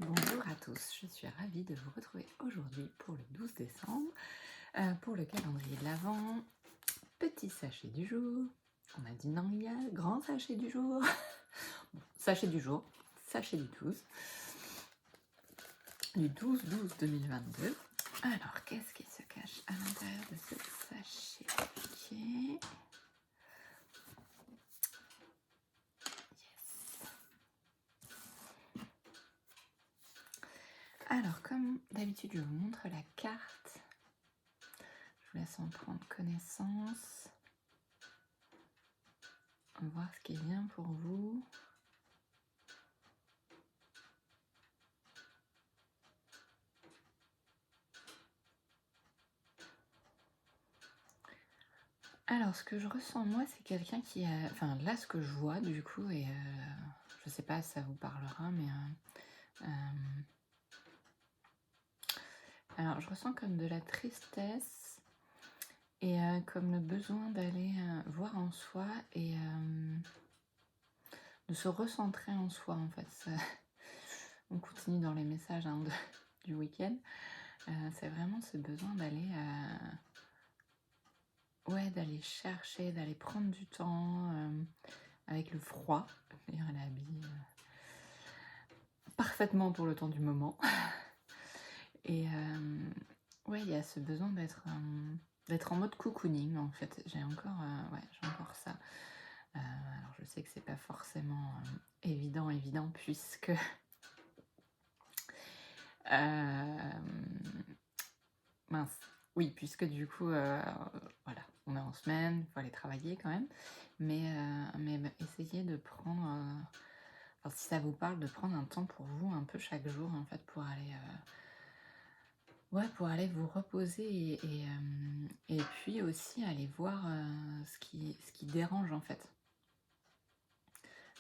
Bonjour à tous, je suis ravie de vous retrouver aujourd'hui pour le 12 décembre, pour le calendrier de l'Avent. Petit sachet du jour, on a dit non il y a grand sachet du jour, bon, sachet du jour, sachet du 12-12-2022. Alors qu'est-ce qui se cache à l'intérieur de ce sachet? Ok. Alors, comme d'habitude, je vous montre la carte. Je vous laisse en prendre connaissance. On va voir ce qui est bien pour vous. Alors, ce que je ressens, moi, c'est quelqu'un qui a... Enfin, là, ce que je vois, du coup, et je sais pas si ça vous parlera, mais... alors, je ressens comme de la tristesse et comme le besoin d'aller voir en soi et de se recentrer en soi, en fait. Ça... On continue dans les messages hein, du week-end. C'est vraiment ce besoin d'aller... Ouais, d'aller chercher, d'aller prendre du temps avec le froid. D'ailleurs, elle est habillée parfaitement pour le temps du moment. Et ouais, il y a ce besoin d'être en mode cocooning en fait. J'ai encore ça. Alors je sais que c'est pas forcément évident puisque mince. Oui, puisque du coup, voilà, on est en semaine, il faut aller travailler quand même. Mais essayez de prendre, alors si ça vous parle, de prendre un temps pour vous un peu chaque jour en fait pour aller pour aller vous reposer et puis aussi aller voir ce qui dérange en fait.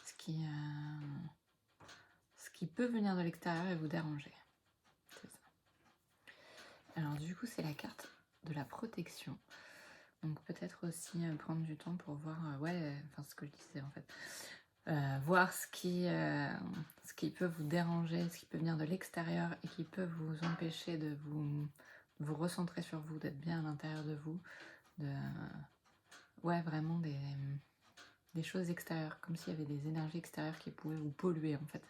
Ce qui peut venir de l'extérieur et vous déranger. C'est ça. Alors du coup, c'est la carte de la protection. Donc peut-être aussi prendre du temps pour voir, ce que je disais en fait. Voir ce qui peut vous déranger, ce qui peut venir de l'extérieur et qui peut vous empêcher de vous recentrer sur vous, d'être bien à l'intérieur de vous, vraiment des choses extérieures, comme s'il y avait des énergies extérieures qui pouvaient vous polluer en fait.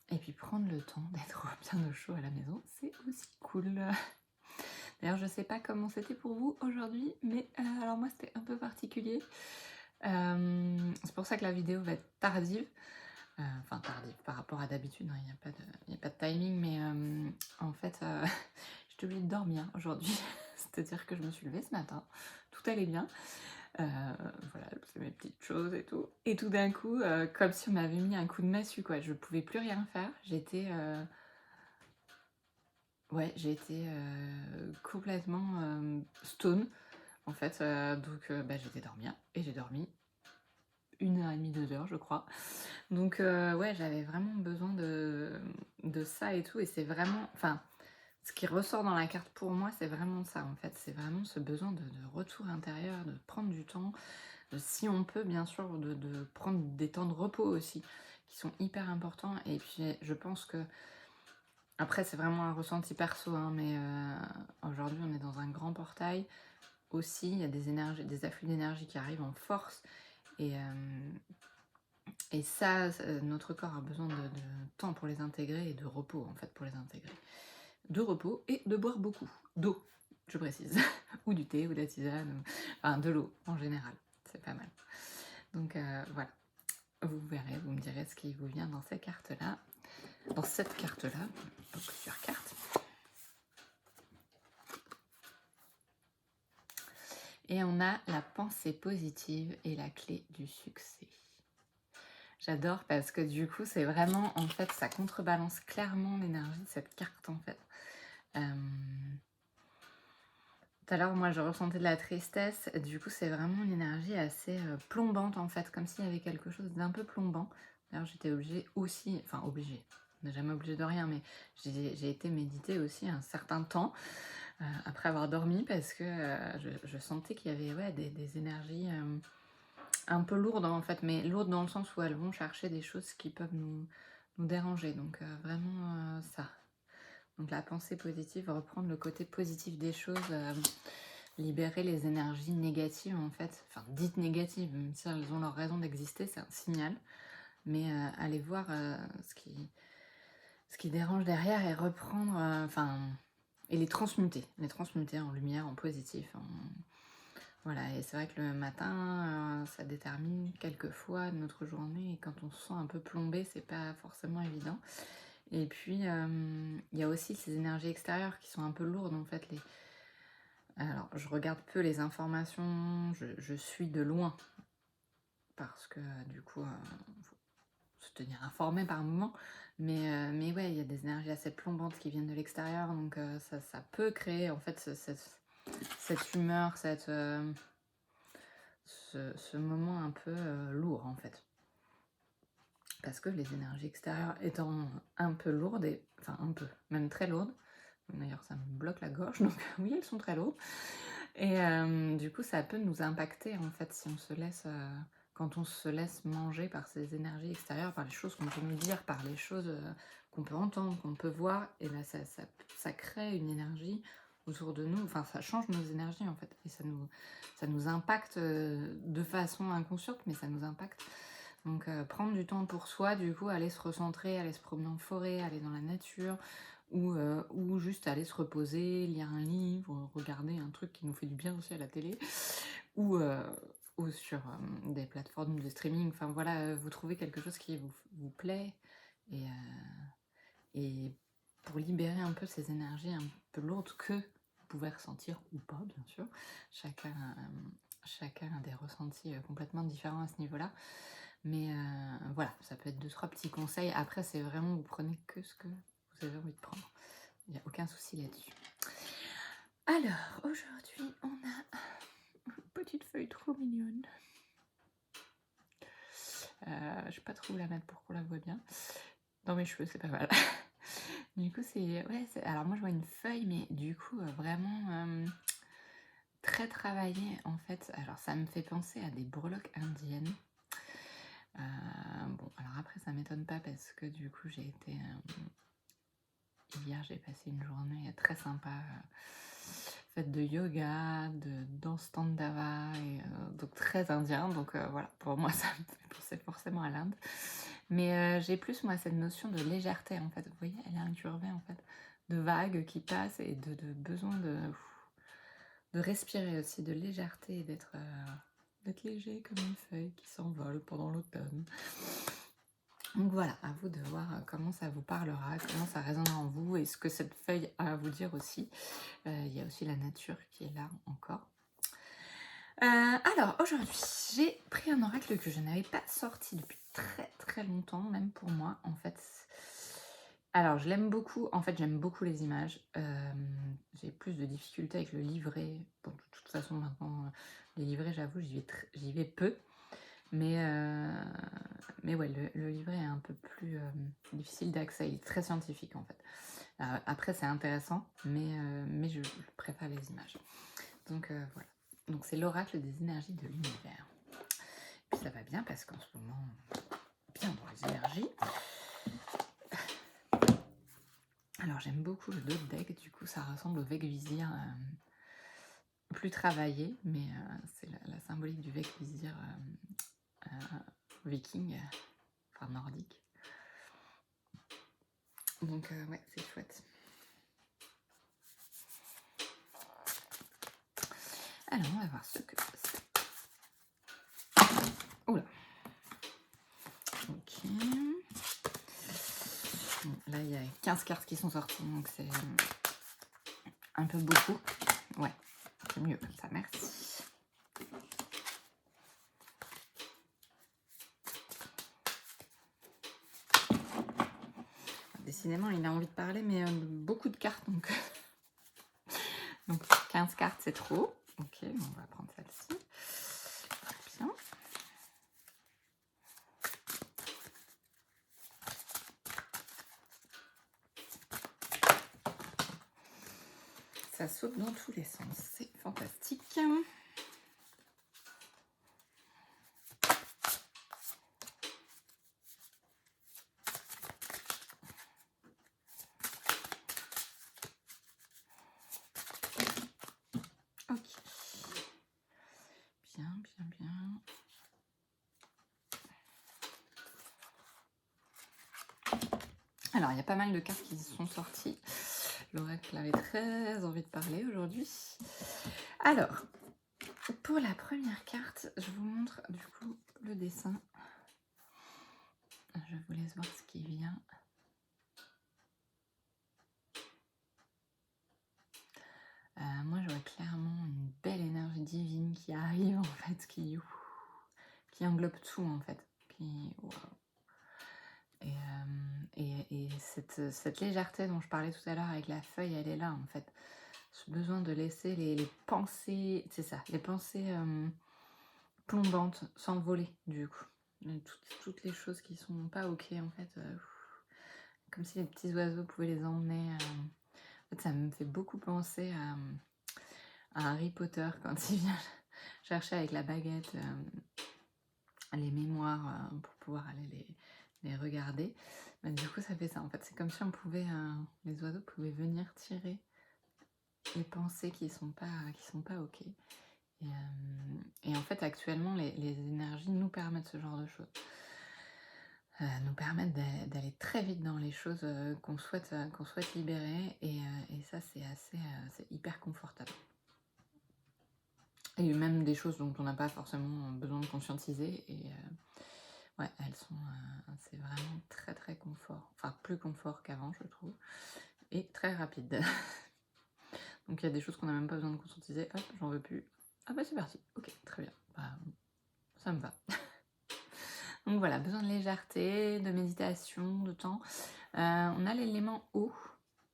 Et puis prendre le temps d'être bien au chaud à la maison, c'est aussi cool. D'ailleurs, je sais pas comment c'était pour vous aujourd'hui, mais alors moi c'était un peu particulier. C'est pour ça que la vidéo va être tardive. Enfin tardive par rapport à d'habitude, hein, il n'y a pas de timing, mais en fait j'étais obligée de dormir aujourd'hui. C'est-à-dire que je me suis levée ce matin, tout allait bien. Voilà, c'est mes petites choses et tout. Et tout d'un coup, comme si on m'avait mis un coup de massue, quoi. Je pouvais plus rien faire. J'étais complètement stone, en fait. Donc, j'étais dormir et j'ai dormi 1h30, 2h, je crois. Donc, j'avais vraiment besoin de ça et tout. Et c'est vraiment... Enfin, ce qui ressort dans la carte pour moi, c'est vraiment ça, en fait. C'est vraiment ce besoin de retour intérieur, de prendre du temps, si on peut, bien sûr, de prendre des temps de repos aussi, qui sont hyper importants. Et puis, je pense que, après, c'est vraiment un ressenti perso, hein, mais aujourd'hui, on est dans un grand portail. Aussi, il y a des afflux d'énergie qui arrivent en force. Et ça, notre corps a besoin de temps pour les intégrer et de repos, en fait, pour les intégrer. De repos et de boire beaucoup d'eau, je précise. Ou du thé, ou de la tisane, enfin de l'eau en général. C'est pas mal. Donc voilà. Vous verrez, vous me direz ce qui vous vient dans ces cartes-là. Dans cette carte-là, donc plusieurs cartes. Et on a la pensée positive et la clé du succès. J'adore parce que du coup, c'est vraiment, en fait, ça contrebalance clairement l'énergie de cette carte, en fait. Tout à l'heure, moi, je ressentais de la tristesse. Du coup, c'est vraiment une énergie assez plombante, en fait, comme s'il y avait quelque chose d'un peu plombant. D'ailleurs, j'étais obligée aussi... Enfin, obligée. On n'est jamais obligé de rien, mais j'ai été méditer aussi un certain temps après avoir dormi parce que je sentais qu'il y avait des énergies un peu lourdes, en fait, mais lourdes dans le sens où elles vont chercher des choses qui peuvent nous déranger. Donc vraiment ça. Donc la pensée positive, reprendre le côté positif des choses, libérer les énergies négatives en fait, enfin dites négatives, même si elles ont leur raison d'exister, c'est un signal. Mais aller voir ce qui dérange derrière et reprendre, enfin, et les transmuter en lumière, en positif. Voilà, et c'est vrai que le matin, ça détermine quelquefois notre journée, et quand on se sent un peu plombé, c'est pas forcément évident. Et puis, il y a aussi ces énergies extérieures qui sont un peu lourdes, en fait. Alors, je regarde peu les informations, je suis de loin, parce que du coup, faut se tenir informé par moment. Mais ouais, il y a des énergies assez plombantes qui viennent de l'extérieur, donc ça peut créer, en fait, cette humeur, ce moment un peu lourd, en fait. Parce que les énergies extérieures étant un peu lourdes, enfin un peu, même très lourdes, d'ailleurs ça me bloque la gorge, donc oui, elles sont très lourdes, et du coup ça peut nous impacter en fait si on se laisse, quand on se laisse manger par ces énergies extérieures, par les choses qu'on peut nous dire, par les choses qu'on peut entendre, qu'on peut voir, et là ça crée une énergie autour de nous, enfin ça change nos énergies en fait, et ça nous impacte de façon inconsciente, mais ça nous impacte. Donc prendre du temps pour soi, du coup, aller se recentrer, aller se promener en forêt, aller dans la nature, ou juste aller se reposer, lire un livre, regarder un truc qui nous fait du bien aussi à la télé, ou, euh, ou sur des plateformes de streaming. Enfin voilà, vous trouvez quelque chose qui vous plaît, et, et pour libérer un peu ces énergies un peu lourdes que vous pouvez ressentir ou pas, bien sûr. Chacun a des ressentis complètement différents à ce niveau-là. Mais voilà, ça peut être 2-3 petits conseils. Après, c'est vraiment, vous prenez que ce que vous avez envie de prendre. Il n'y a aucun souci là-dessus. Alors, aujourd'hui, on a une petite feuille trop mignonne. Je sais pas trop où la mettre pour qu'on la voit bien. Dans mes cheveux, c'est pas mal. Du coup, alors moi, je vois une feuille, mais du coup, vraiment très travaillée, en fait. Alors, ça me fait penser à des breloques indiennes. Bon, alors après, ça m'étonne pas parce que du coup, hier, j'ai passé une journée très sympa, faite de yoga, de danse Tandava, et donc très indien. Donc voilà, pour moi, ça me fait penser forcément à l'Inde. Mais j'ai plus, moi, cette notion de légèreté, en fait. Vous voyez, elle est incurvée, en fait, de vagues qui passent, et de besoin de respirer aussi, de légèreté, et d'être léger comme une feuille qui s'envole pendant l'automne. Donc voilà, à vous de voir comment ça vous parlera, comment ça résonnera en vous, et ce que cette feuille a à vous dire aussi. Il y a aussi la nature qui est là encore. Alors aujourd'hui, j'ai pris un oracle que je n'avais pas sorti depuis très très longtemps, même pour moi en fait. Alors je l'aime beaucoup, en fait j'aime beaucoup les images. J'ai plus de difficultés avec le livret. Bon, de toute façon maintenant, les livrets, j'avoue, j'y vais peu. Mais ouais, le livret est un peu plus difficile d'accès, il est très scientifique en fait. Après c'est intéressant, mais je préfère les images. Donc voilà. Donc c'est l'oracle des énergies de l'univers. Puis ça va bien parce qu'en ce moment, bien dans les énergies. Alors j'aime beaucoup le Dot Deck, du coup ça ressemble au Vegvisir plus travaillé, mais c'est la symbolique du Vegvisir viking, enfin nordique. Donc ouais, c'est chouette. Alors on va voir ce que c'est. Oula. Ok. Bon, là il y a 15 cartes qui sont sorties, donc c'est un peu beaucoup. Ouais, c'est mieux comme ça, merci. Décidément, il a envie de parler, mais beaucoup de cartes, donc... donc 15 cartes, c'est trop. Ok, on va prendre celle-ci. Bien. Ça saute dans tous les sens, c'est fantastique. Alors, il y a pas mal de cartes qui sont sorties. L'oracle avait très envie de parler aujourd'hui. Alors, pour la première carte, je vous montre du coup le dessin. Je vous laisse voir ce qui vient. Moi, je vois clairement une belle énergie divine qui arrive, en fait, qui englobe tout, en fait. Wow. Et cette légèreté dont je parlais tout à l'heure avec la feuille, elle est là, en fait. Ce besoin de laisser les pensées, c'est ça, les pensées plombantes s'envoler, du coup. Toutes les choses qui sont pas ok, en fait. Comme si les petits oiseaux pouvaient les emmener. En fait, ça me fait beaucoup penser à Harry Potter quand il vient chercher avec la baguette les mémoires pour pouvoir aller les regarder. Mais du coup, ça fait ça. En fait, c'est comme si on pouvait, les oiseaux pouvaient venir tirer les pensées qui sont pas ok. Et en fait, actuellement, les énergies nous permettent ce genre de choses. Nous permettent d'aller très vite dans les choses qu'on souhaite libérer. Et ça, c'est hyper confortable. Et même des choses dont on n'a pas forcément besoin de conscientiser. Et ouais, c'est vraiment très très confort. Enfin, plus confort qu'avant, je trouve. Et très rapide. Donc il y a des choses qu'on n'a même pas besoin de conscientiser. Hop, j'en veux plus. Ah bah c'est parti. Ok, très bien. Bah, ça me va. Donc voilà, besoin de légèreté, de méditation, de temps. On a l'élément eau.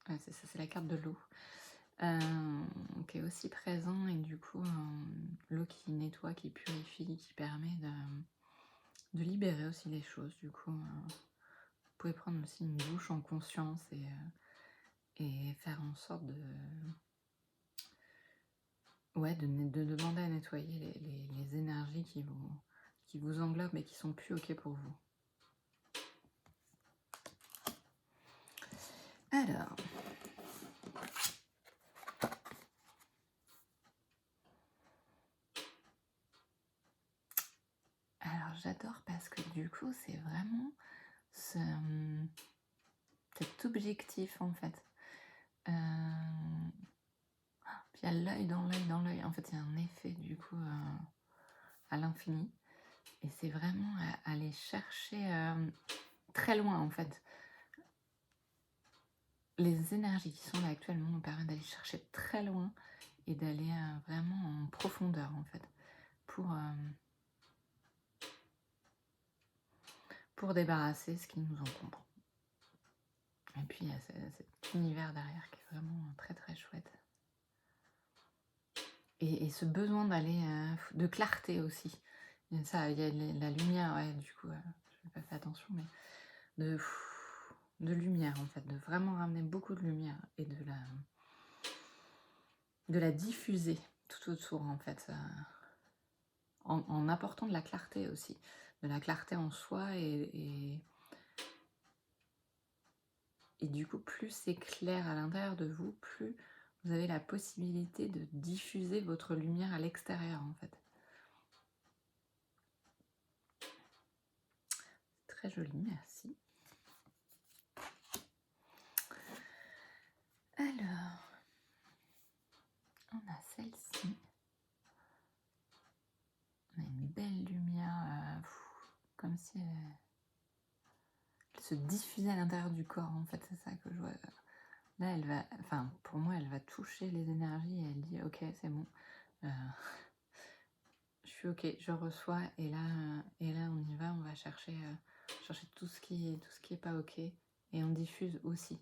C'est ça, c'est la carte de l'eau. Qui est aussi présent, et du coup l'eau qui nettoie, qui purifie, qui permet de libérer aussi les choses. Du coup vous pouvez prendre aussi une douche en conscience et faire en sorte de demander à nettoyer les énergies qui vous englobent et qui sont plus ok pour vous. Alors j'adore parce que du coup c'est vraiment cet objectif, en fait. Puis il y a l'œil dans l'œil dans l'œil. En fait, il y a un effet du coup à l'infini. Et c'est vraiment aller chercher très loin, en fait. Les énergies qui sont là actuellement nous permettent d'aller chercher très loin et d'aller vraiment en profondeur, en fait, pour débarrasser ce qui nous encombre. Et puis il y a cet univers derrière qui est vraiment très très chouette. Et ce besoin d'aller de clarté aussi. Il y a la lumière, ouais, du coup, je n'ai pas fait attention, mais de lumière, en fait, de vraiment ramener beaucoup de lumière et de la diffuser tout autour, en fait, en apportant de la clarté aussi, de la clarté en soi, et du coup, plus c'est clair à l'intérieur de vous, plus vous avez la possibilité de diffuser votre lumière à l'extérieur, en fait. Très joli, merci. Alors, on a celle-ci. On a une belle lumière, comme si elle se diffusait à l'intérieur du corps, en fait, c'est ça que je vois. Là, elle va, enfin, pour moi, elle va toucher les énergies et elle dit « Ok, c'est bon, je suis ok, je reçois, et là, on y va, on va chercher tout ce qui est pas ok, et on diffuse aussi. »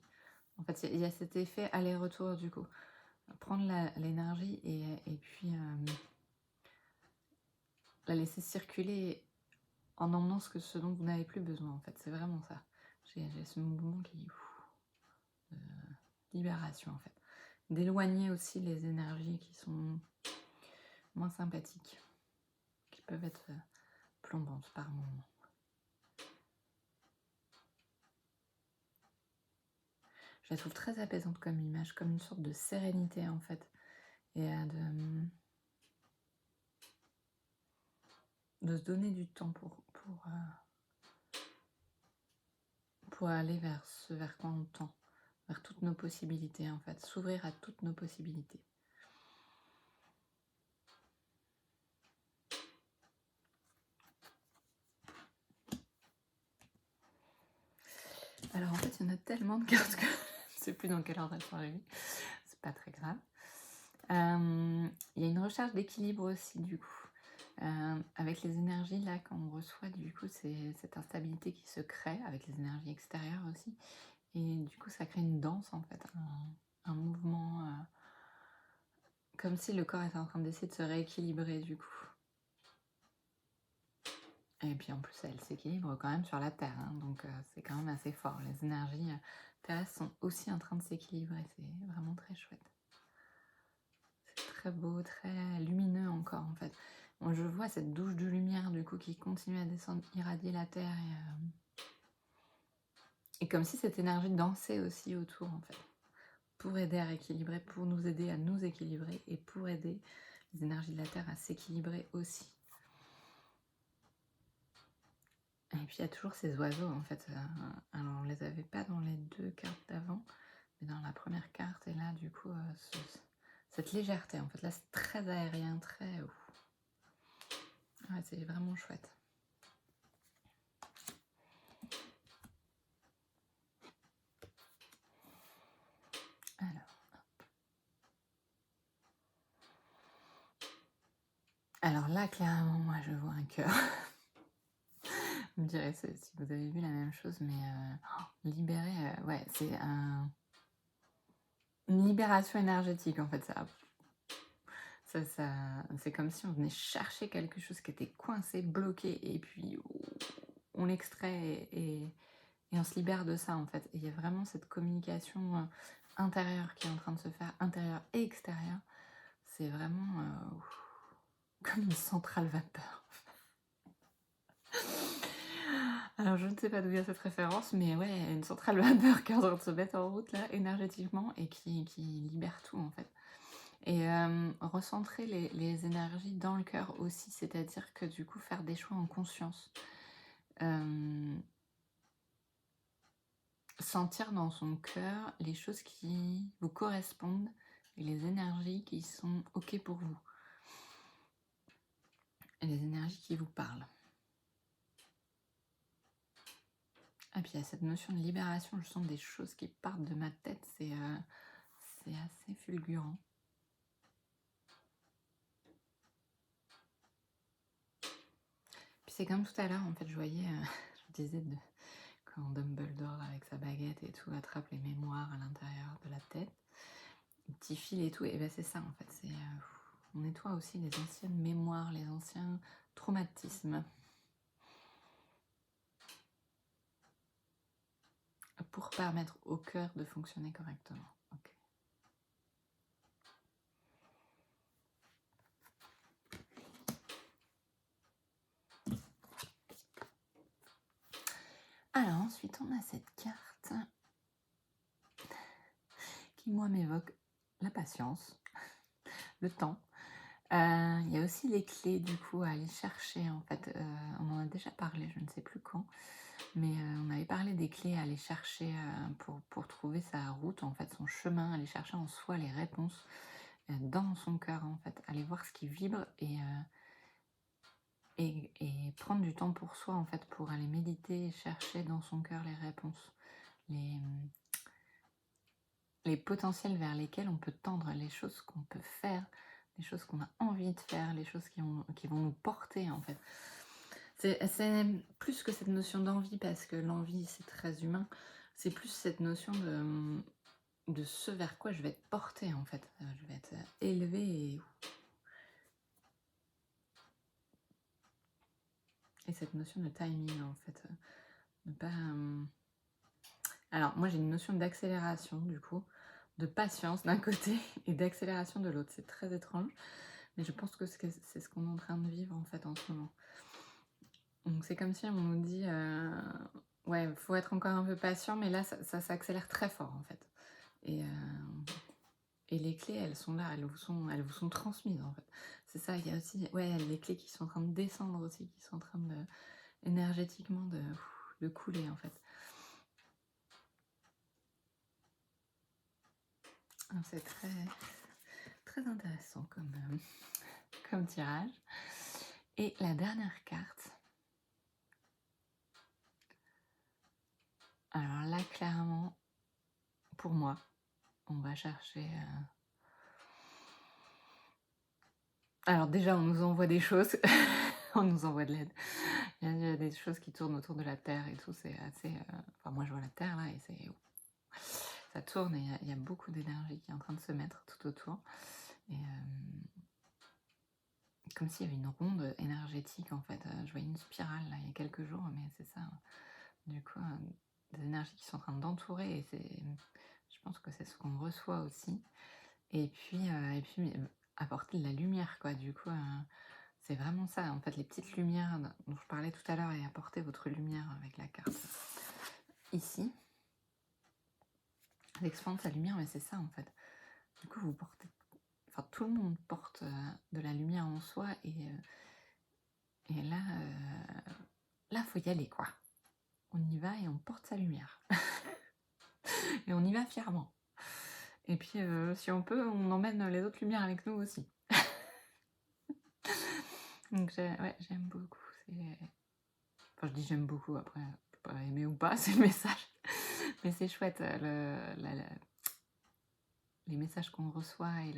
En fait, il y a cet effet aller-retour, du coup. Prendre l'énergie et puis la laisser circuler en emmenant ce dont vous n'avez plus besoin, en fait. C'est vraiment ça. J'ai ce mouvement de libération, en fait. D'éloigner aussi les énergies qui sont moins sympathiques, qui peuvent être plombantes par moments. Je la trouve très apaisante comme image, comme une sorte de sérénité, en fait. Et de se donner du temps pour pour aller vers ce vers quoi on tend, vers toutes nos possibilités en fait, s'ouvrir à toutes nos possibilités. Alors en fait, il y en a tellement de cartes que je ne sais plus dans quel ordre elles sont arrivées. C'est pas très grave. Il y a une recherche d'équilibre aussi du coup. Avec les énergies là qu'on reçoit, du coup, c'est cette instabilité qui se crée avec les énergies extérieures aussi. Et du coup, ça crée une danse en fait, un mouvement, comme si le corps était en train d'essayer de se rééquilibrer du coup. Et puis en plus, elle s'équilibre quand même sur la Terre, hein, donc c'est quand même assez fort. Les énergies terrestres sont aussi en train de s'équilibrer, c'est vraiment très chouette. C'est très beau, très lumineux encore en fait. Bon, je vois cette douche de lumière du coup qui continue à descendre, irradier la Terre et comme si cette énergie dansait aussi autour en fait, pour aider à rééquilibrer, pour nous aider à nous équilibrer et pour aider les énergies de la Terre à s'équilibrer aussi. Et puis il y a toujours ces oiseaux en fait. Alors on les avait pas dans les deux cartes d'avant, mais dans la première carte et là du coup cette légèreté en fait. Là c'est très aérien, très... Ouais, c'est vraiment chouette. Alors là clairement moi je vois un cœur. Vous me direz si vous avez vu la même chose, mais libérer, ouais, c'est une libération énergétique en fait. C'est comme si on venait chercher quelque chose qui était coincé, bloqué, et puis on l'extrait et on se libère de ça en fait. Et il y a vraiment cette communication intérieure qui est en train de se faire, intérieure et extérieure. C'est vraiment comme une centrale vapeur. Alors je ne sais pas d'où vient cette référence, mais ouais, une centrale vapeur qui est en train de se mettre en route là, énergétiquement, et qui libère tout en fait. Et recentrer les énergies dans le cœur aussi, c'est-à-dire que du coup faire des choix en conscience. Sentir dans son cœur les choses qui vous correspondent et les énergies qui sont ok pour vous. Et les énergies qui vous parlent. Et puis il y a cette notion de libération, je sens des choses qui partent de ma tête, c'est assez fulgurant. Puis c'est comme tout à l'heure, en fait, je voyais, je disais, quand Dumbledore, avec sa baguette et tout, attrape les mémoires à l'intérieur de la tête, les petits fils et tout, et ben c'est ça, en fait, on nettoie aussi les anciennes mémoires, les anciens traumatismes. Pour permettre au cœur de fonctionner correctement. Okay. Alors ensuite on a cette carte qui moi m'évoque la patience, le temps. Il y a aussi les clés du coup à aller chercher en fait. On en a déjà parlé, je ne sais plus quand, mais on avait parlé des clés à aller chercher pour trouver sa route, en fait, son chemin, aller chercher en soi les réponses dans son cœur en fait, aller voir ce qui vibre et prendre du temps pour soi en fait, pour aller méditer et chercher dans son cœur les réponses, les potentiels vers lesquels on peut tendre, les choses qu'on peut faire, les choses qu'on a envie de faire, les choses qui vont nous porter en fait. C'est plus que cette notion d'envie, parce que l'envie c'est très humain, c'est plus cette notion de ce vers quoi je vais être portée en fait. Je vais être élevée et cette notion de timing en fait. Ne pas... Alors moi j'ai une notion d'accélération du coup, de patience d'un côté et d'accélération de l'autre. C'est très étrange, mais je pense que c'est ce qu'on est en train de vivre en fait en ce moment. Donc c'est comme si on nous dit ouais, il faut être encore un peu patient, mais là ça s'accélère très fort en fait. Et les clés, elles sont là, elles vous sont transmises en fait. C'est ça, il y a aussi ouais, les clés qui sont en train de descendre aussi, qui sont en train de énergétiquement de couler en fait. C'est très intéressant comme tirage. Et la dernière carte. Alors là, clairement, pour moi, on va chercher... Alors déjà, on nous envoie des choses, on nous envoie de l'aide. Il y a des choses qui tournent autour de la Terre et tout, c'est assez... Enfin, moi, je vois la Terre, là, et ça tourne, et il y a beaucoup d'énergie qui est en train de se mettre tout autour. Et comme s'il y avait une ronde énergétique, en fait. Je voyais une spirale, là, il y a quelques jours, mais c'est ça. Du coup, des énergies qui sont en train d'entourer, et je pense que c'est ce qu'on reçoit aussi. Et puis apporter de la lumière, quoi. Du coup, c'est vraiment ça, en fait, les petites lumières dont je parlais tout à l'heure, et apporter votre lumière avec la carte ici. L'expandre sa lumière, mais c'est ça, en fait. Du coup, vous portez... Enfin, tout le monde porte de la lumière en soi, et là, faut y aller, quoi. On y va et on porte sa lumière. Et on y va fièrement. Et puis, si on peut, on emmène les autres lumières avec nous aussi. Donc, j'aime beaucoup. Enfin, je dis j'aime beaucoup, après, je peux pas aimer ou pas, c'est le message. Mais c'est chouette, les messages qu'on reçoit, et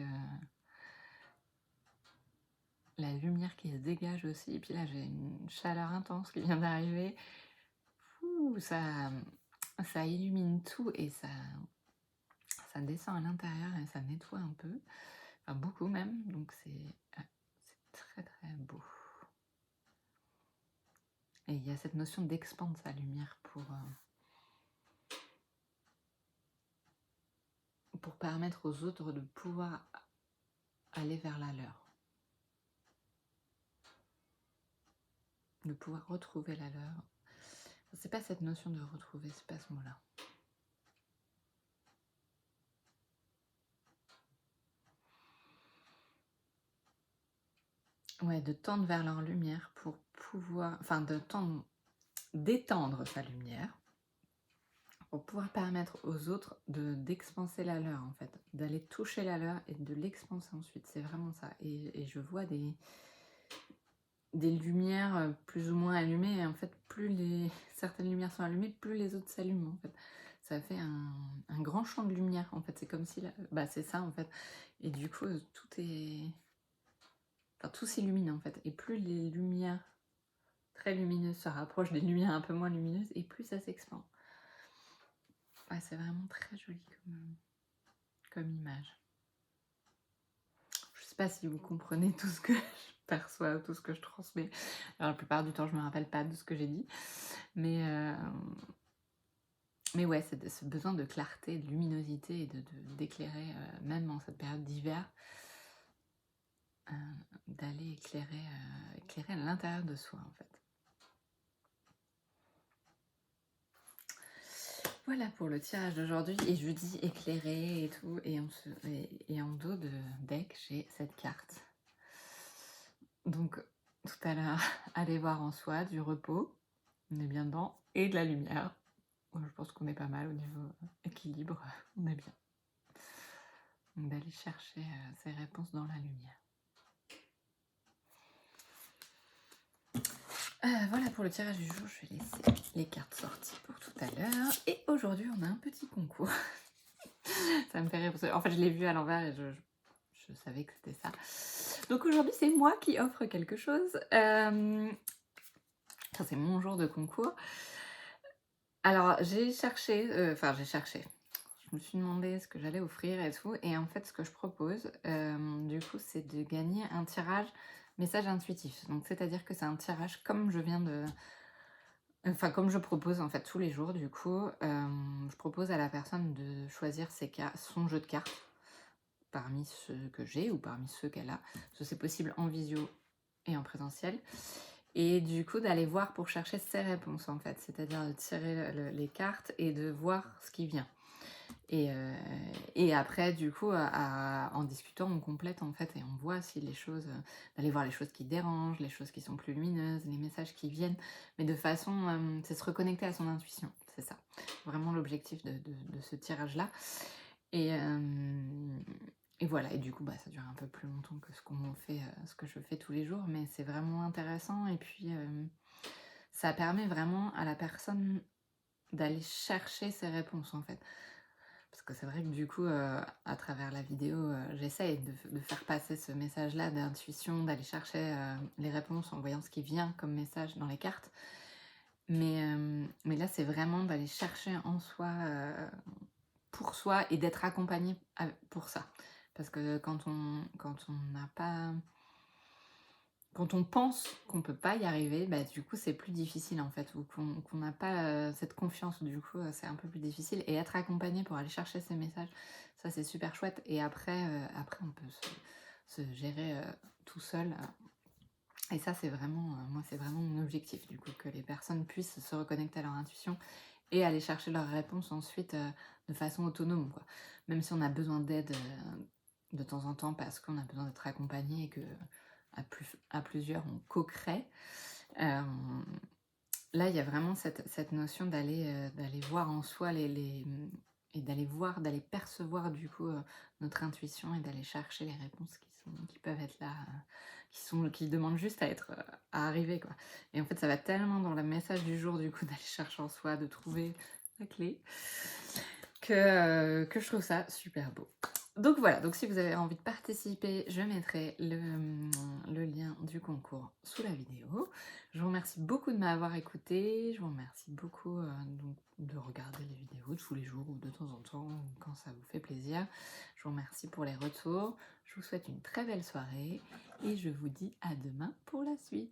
la lumière qui se dégage aussi. Et puis là, j'ai une chaleur intense qui vient d'arriver. Ça illumine tout, et ça descend à l'intérieur, et ça nettoie un peu. Enfin, beaucoup même. Donc, c'est très très beau. Et il y a cette notion d'expandre sa lumière pour permettre aux autres de pouvoir aller vers la leur. De pouvoir retrouver la leur. C'est pas cette notion de retrouver, c'est pas ce mot-là. Ouais, de tendre vers leur lumière pour pouvoir... Enfin, d'étendre sa lumière pour pouvoir permettre aux autres d'expanser la leur, en fait. D'aller toucher la leur et de l'expanser ensuite. C'est vraiment ça. Et je vois des lumières plus ou moins allumées. Et en fait, plus certaines lumières sont allumées, plus les autres s'allument, en fait. Ça fait un grand champ de lumière, en fait. C'est comme si... c'est ça, en fait. Et du coup, tout s'illumine, en fait. Et plus les lumières très lumineuses se rapprochent des lumières un peu moins lumineuses, et plus ça s'expand. Ouais, c'est vraiment très joli comme image. Je sais pas si vous comprenez tout ce que je perçois, tout ce que je transmets. Alors, la plupart du temps, je me rappelle pas de ce que j'ai dit. Mais ouais, c'est ce besoin de clarté, de luminosité, et d'éclairer, même en cette période d'hiver, d'aller éclairer à l'intérieur de soi, en fait. Voilà pour le tirage d'aujourd'hui. Et je dis éclairé et tout. Et en dos de deck, j'ai cette carte. Donc, tout à l'heure, allez voir en soi du repos. On est bien dedans. Et de la lumière. Je pense qu'on est pas mal au niveau équilibre. On est bien. Donc, d'aller chercher ces réponses dans la lumière. Voilà pour le tirage du jour. Je vais laisser les cartes sorties pour tout à l'heure. Et aujourd'hui, on a un petit concours. Ça me fait rire. Parce que, en fait, je l'ai vu à l'envers et je savais que c'était ça. Donc aujourd'hui, c'est moi qui offre quelque chose. Ça, c'est mon jour de concours. Alors, j'ai cherché. Je me suis demandé ce que j'allais offrir et tout. Et en fait, ce que je propose, du coup, c'est de gagner un tirage message intuitif. Donc, c'est-à-dire que c'est un tirage comme je viens de... Enfin, comme je propose en fait tous les jours, du coup, je propose à la personne de choisir son jeu de cartes parmi ceux que j'ai ou parmi ceux qu'elle a. Parce que c'est possible en visio et en présentiel. Et du coup, d'aller voir pour chercher ses réponses, en fait. C'est-à-dire de tirer les cartes et de voir ce qui vient. Et après, du coup, en discutant, on complète, en fait, et on voit si les choses... d'aller voir les choses qui dérangent, les choses qui sont plus lumineuses, les messages qui viennent. Mais de façon... c'est se reconnecter à son intuition, c'est ça. Vraiment l'objectif de ce tirage-là. Et, et voilà, et du coup, bah, ça dure un peu plus longtemps que ce que je fais tous les jours, mais c'est vraiment intéressant. Et puis, ça permet vraiment à la personne d'aller chercher ses réponses, en fait. Parce que c'est vrai que du coup, à travers la vidéo, j'essaye de faire passer ce message-là d'intuition, d'aller chercher, les réponses en voyant ce qui vient comme message dans les cartes. Mais là, c'est vraiment d'aller chercher en soi, pour soi, et d'être accompagné pour ça. Parce que quand on n'a pas quand on pense qu'on peut pas y arriver, bah, du coup, c'est plus difficile, en fait, ou qu'on n'a pas, cette confiance, du coup, c'est un peu plus difficile, et être accompagné pour aller chercher ces messages, ça, c'est super chouette. Et après on peut se gérer, tout seul, et ça, c'est vraiment, moi, c'est vraiment mon objectif, du coup, que les personnes puissent se reconnecter à leur intuition et aller chercher leurs réponses ensuite, de façon autonome, quoi. Même si on a besoin d'aide, de temps en temps, parce qu'on a besoin d'être accompagné, et que à plusieurs, on co-crée. Hem, Là, il y a vraiment cette notion d'aller voir en soi et d'aller percevoir, du coup, notre intuition, et d'aller chercher les réponses qui peuvent être là, qui demandent juste à arriver, quoi. Et en fait, ça va tellement dans le message du jour, du coup, d'aller chercher en soi, de trouver la clé, que je trouve ça super beau. Donc voilà, donc si vous avez envie de participer, je mettrai le lien du concours sous la vidéo. Je vous remercie beaucoup de m'avoir écouté, je vous remercie beaucoup, donc de regarder les vidéos tous les jours ou de temps en temps, quand ça vous fait plaisir. Je vous remercie pour les retours, je vous souhaite une très belle soirée, et je vous dis à demain pour la suite.